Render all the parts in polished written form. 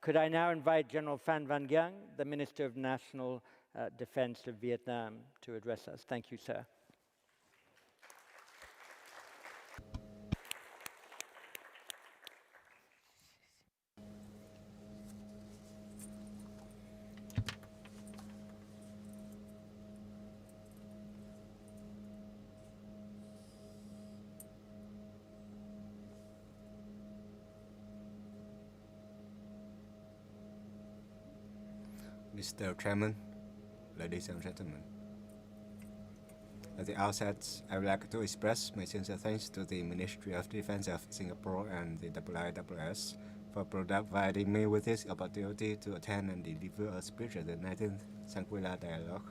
Could I now invite General Phan Văn Giang, the Minister of National Defense of Vietnam, to address us. Thank you, sir. Mr. Chairman, ladies and gentlemen. At the outset, I would like to express my sincere thanks to the Ministry of Defense of Singapore and the IISS for providing me with this opportunity to attend and deliver a speech at the 19th Shangri-La Dialogue.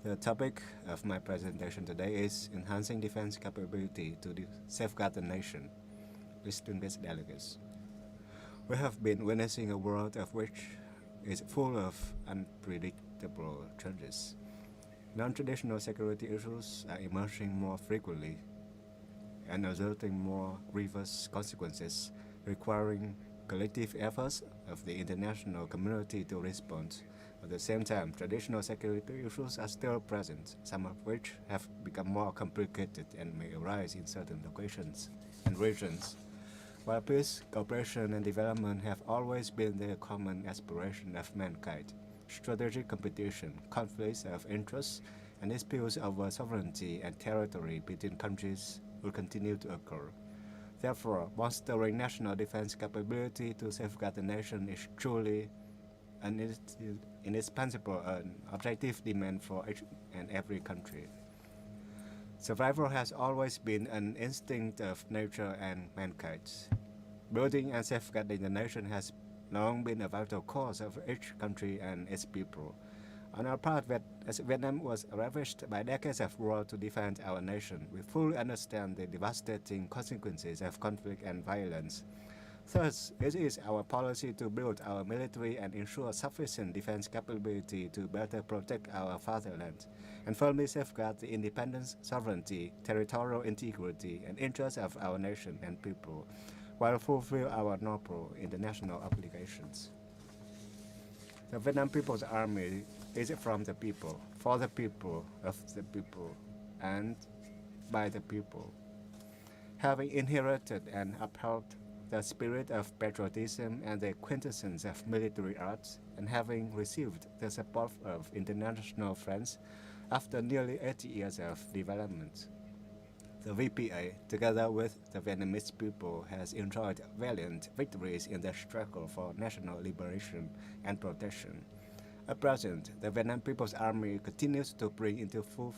The topic of my presentation today is enhancing defense capability to safeguard the nation. Distinguished delegates, we have been witnessing a world of which is full of unpredictable changes. Non-traditional security issues are emerging more frequently and resulting more grievous consequences, requiring collective efforts of the international community to respond. At the same time, traditional security issues are still present, some of which have become more complicated and may arise in certain locations and regions. While peace, cooperation, and development have always been the common aspiration of mankind, strategic competition, conflicts of interest, and disputes over sovereignty and territory between countries will continue to occur. Therefore, bolstering national defense capability to safeguard the nation is truly an indispensable and objective demand for each and every country. Survival has always been an instinct of nature and mankind. Building and safeguarding the nation has long been a vital cause of each country and its people. On our part, as Vietnam was ravished by decades of war to defend our nation, we fully understand the devastating consequences of conflict and violence. Thus, it is our policy to build our military and ensure sufficient defense capability to better protect our fatherland and firmly safeguard the independence, sovereignty, territorial integrity, and interests of our nation and people, while fulfill our noble international obligations. The Vietnam People's Army is from the people, for the people, of the people, and by the people. Having inherited and upheld the spirit of patriotism and the quintessence of military arts, and having received the support of international friends after nearly 80 years of development, the VPA, together with the Vietnamese people, has enjoyed valiant victories in the struggle for national liberation and protection. At present, the Vietnam People's Army continues to bring into full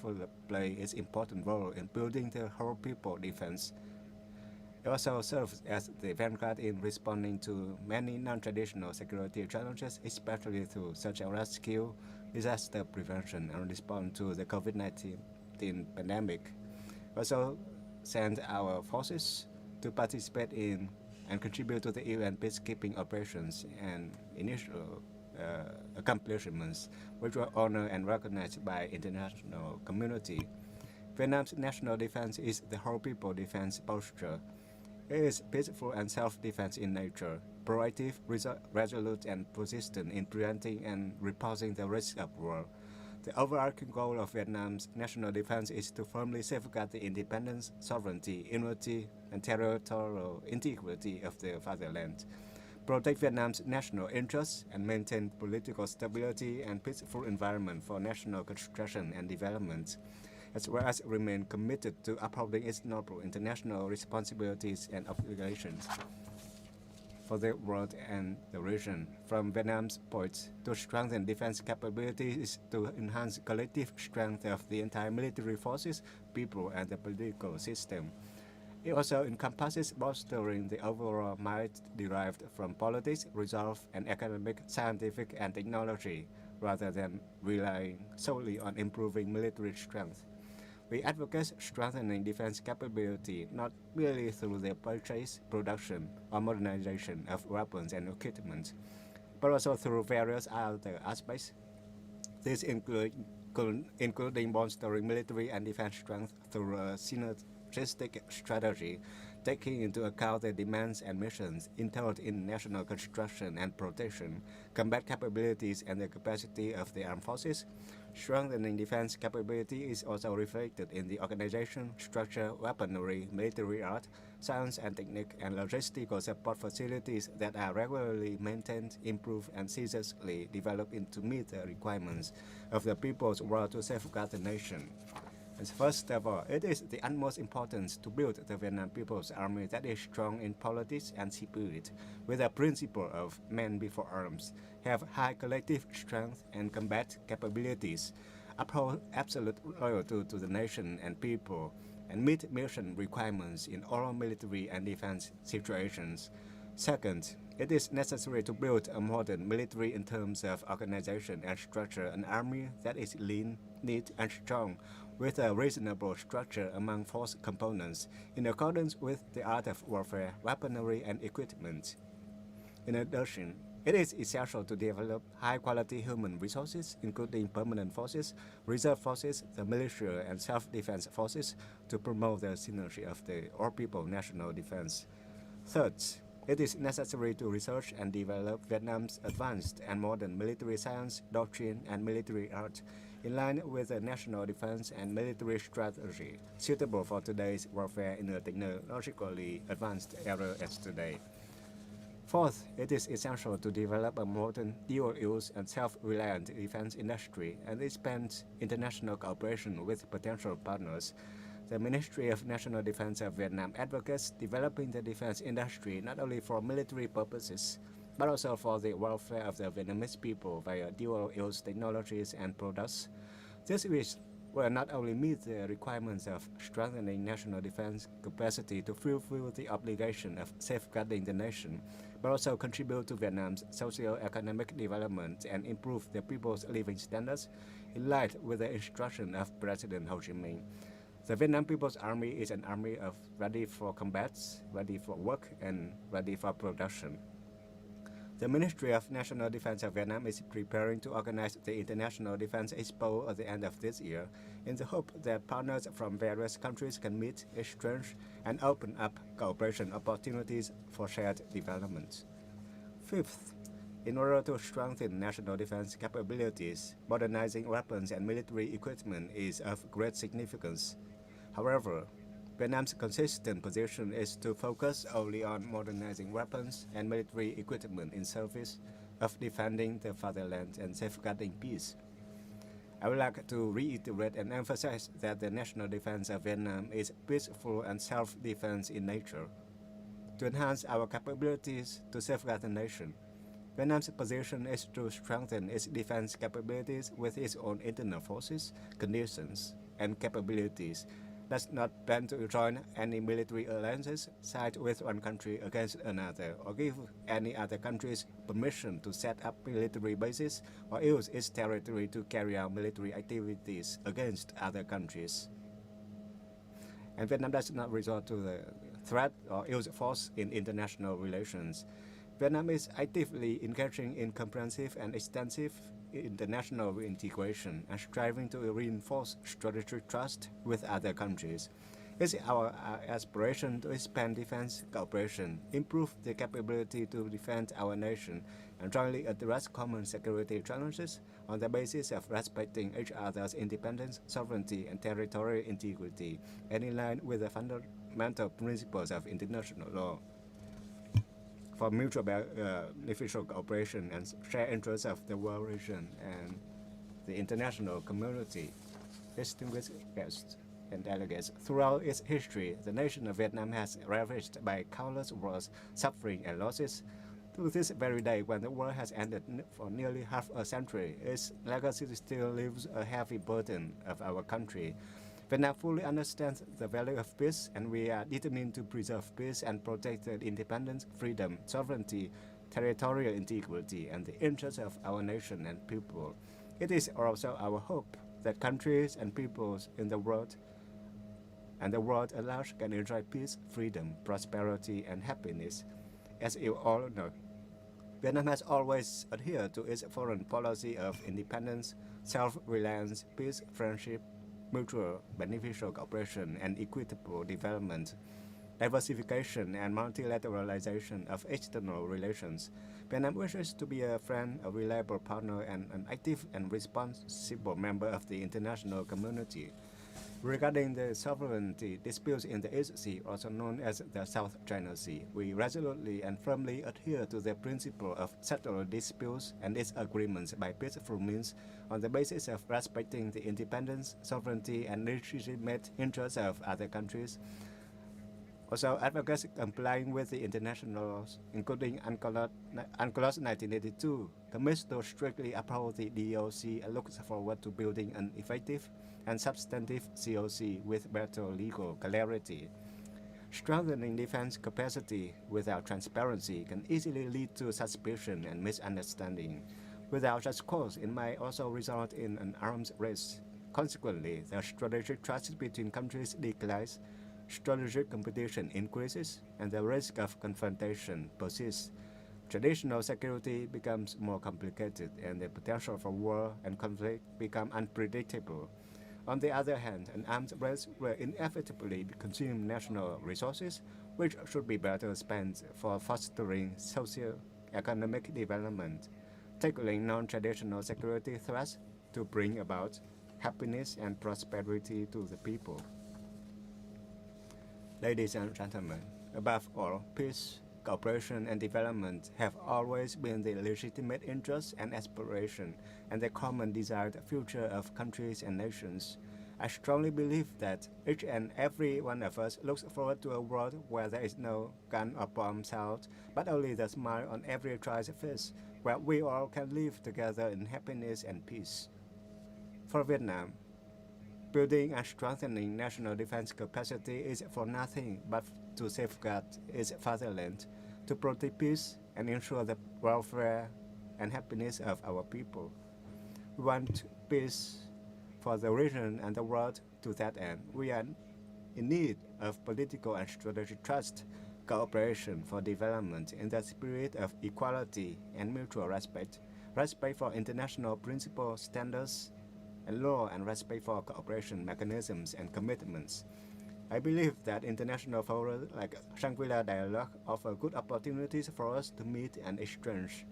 play its important role in building the whole people defense. It also serves as the vanguard in responding to many non-traditional security challenges, especially through such as rescue, disaster prevention, and response to the COVID-19 pandemic. We also send our forces to participate in and contribute to the UN peacekeeping operations and initial accomplishments, which were honored and recognized by international community. Vietnam's national defense is the whole people defense posture. It is peaceful and self-defense in nature, proactive, resolute, and persistent in preventing and repulsing the risk of war. The overarching goal of Vietnam's national defense is to firmly safeguard the independence, sovereignty, unity, and territorial integrity of the fatherland, protect Vietnam's national interests, and maintain political stability and peaceful environment for national construction and development, as well as remain committed to upholding its noble international responsibilities and obligations for the world and the region. From Vietnam's point, to strengthen defense capabilities is to enhance collective strength of the entire military forces, people, and the political system. It also encompasses bolstering the overall might derived from politics, resolve, and economic, scientific, and technology, rather than relying solely on improving military strength. We advocate strengthening defense capability not merely through the purchase, production, or modernization of weapons and equipment, but also through various other aspects. These including bolstering military and defense strength through a synergistic strategy taking into account the demands and missions entailed in national construction and protection, combat capabilities, and the capacity of the armed forces. Strengthening defense capability is also reflected in the organization, structure, weaponry, military art, science and technique, and logistical support facilities that are regularly maintained, improved, and ceaselessly developed to meet the requirements of the people's will to safeguard the nation. And first of all, it is the utmost importance to build the Vietnam People's Army that is strong in politics and spirit, with a principle of man before arms, have high collective strength and combat capabilities, uphold absolute loyalty to the nation and people, and meet mission requirements in all military and defense situations. Second, it is necessary to build a modern military in terms of organization and structure, an army that is lean, neat, and strong, with a reasonable structure among force components, in accordance with the art of warfare, weaponry, and equipment. In addition, it is essential to develop high-quality human resources, including permanent forces, reserve forces, the militia, and self-defense forces, to promote the synergy of the all-people national defense. Third, it is necessary to research and develop Vietnam's advanced and modern military science, doctrine, and military art, in line with the national defense and military strategy, suitable for today's warfare in a technologically advanced era as today. Fourth, it is essential to develop a modern, dual-use, and self-reliant defense industry and expand international cooperation with potential partners. The Ministry of National Defense of Vietnam advocates developing the defense industry not only for military purposes, but also for the welfare of the Vietnamese people via dual-use technologies and products. This will not only meet the requirements of strengthening national defense capacity to fulfill the obligation of safeguarding the nation, but also contribute to Vietnam's socio-economic development and improve the people's living standards, in line with the instruction of President Ho Chi Minh. The Vietnam People's Army is an army ready for combat, ready for work, and ready for production. The Ministry of National Defense of Vietnam is preparing to organize the International Defense Expo at the end of this year, in the hope that partners from various countries can meet, exchange, and open up cooperation opportunities for shared development. Fifth, in order to strengthen national defense capabilities, modernizing weapons and military equipment is of great significance. However, Vietnam's consistent position is to focus only on modernizing weapons and military equipment in service of defending the fatherland and safeguarding peace. I would like to reiterate and emphasize that the national defense of Vietnam is peaceful and self-defense in nature. To enhance our capabilities to safeguard the nation, Vietnam's position is to strengthen its defense capabilities with its own internal forces, conditions, and capabilities, does not plan to join any military alliances, side with one country against another, or give any other countries permission to set up military bases or use its territory to carry out military activities against other countries. And Vietnam does not resort to the threat or use force in international relations. Vietnam is actively engaging in comprehensive and extensive international integration and striving to reinforce strategic trust with other countries. It's our aspiration to expand defense cooperation, improve the capability to defend our nation, and jointly address common security challenges on the basis of respecting each other's independence, sovereignty, and territorial integrity, and in line with the fundamental principles of international law. For mutual beneficial cooperation and shared interests of the world region and the international community, distinguished guests and delegates, throughout its history, the nation of Vietnam has ravaged by countless wars, suffering, and losses. To this very day, when the war has ended for nearly half a century, its legacy still leaves a heavy burden of our country. Vietnam fully understands the value of peace, and we are determined to preserve peace and protect the independence, freedom, sovereignty, territorial integrity, and the interests of our nation and people. It is also our hope that countries and peoples in the world and the world at large can enjoy peace, freedom, prosperity, and happiness. As you all know, Vietnam has always adhered to its foreign policy of independence, self-reliance, peace, friendship, mutual beneficial cooperation, and equitable development. diversification and multilateralization of external relations, Vietnam wishes to be a friend, a reliable partner, and an active and responsible member of the international community. Regarding the sovereignty disputes in the East Sea, also known as the South China Sea, we resolutely and firmly adhere to the principle of settling disputes and disagreements by peaceful means on the basis of respecting the independence, sovereignty, and legitimate interests of other countries. Also advocates complying with the international laws, including UNCLOS 1982, commits to strictly uphold the DOC and looks forward to building an effective and substantive COC with better legal clarity. Strengthening defense capacity without transparency can easily lead to suspicion and misunderstanding. Without such cause, it might also result in an arms race. Consequently, the strategic trust between countries declines, strategic competition increases, and the risk of confrontation persists. Traditional security becomes more complicated, and the potential for war and conflict become unpredictable. On the other hand, an arms race will inevitably consume national resources, which should be better spent for fostering socio-economic development, tackling non-traditional security threats to bring about happiness and prosperity to the people. Ladies and gentlemen, above all, peace, cooperation, and development have always been the legitimate interests and aspiration and the common desired future of countries and nations. I strongly believe that each and every one of us looks forward to a world where there is no gun or bomb sound, but only the smile on every child's face, where we all can live together in happiness and peace. For Vietnam, building and strengthening national defense capacity is for nothing but to safeguard its fatherland, to protect peace and ensure the welfare and happiness of our people. We want peace for the region and the world. To that end, we are in need of political and strategic trust, cooperation for development in the spirit of equality and mutual respect, respect for international principles, standards, and law, and respect for cooperation mechanisms and commitments. I believe that international forums like Shangri-La Dialogue offer good opportunities for us to meet and exchange.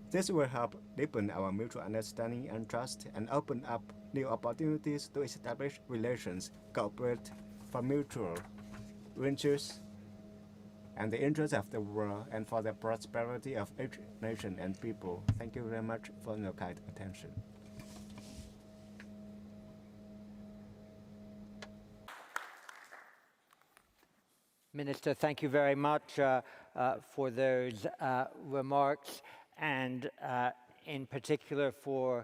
This will help deepen our mutual understanding and trust and open up new opportunities to establish relations, cooperate for mutual interests and the interests of the world and for the prosperity of each nation and people. Thank you very much for your kind attention. Minister, thank you very much for those remarks, and in particular for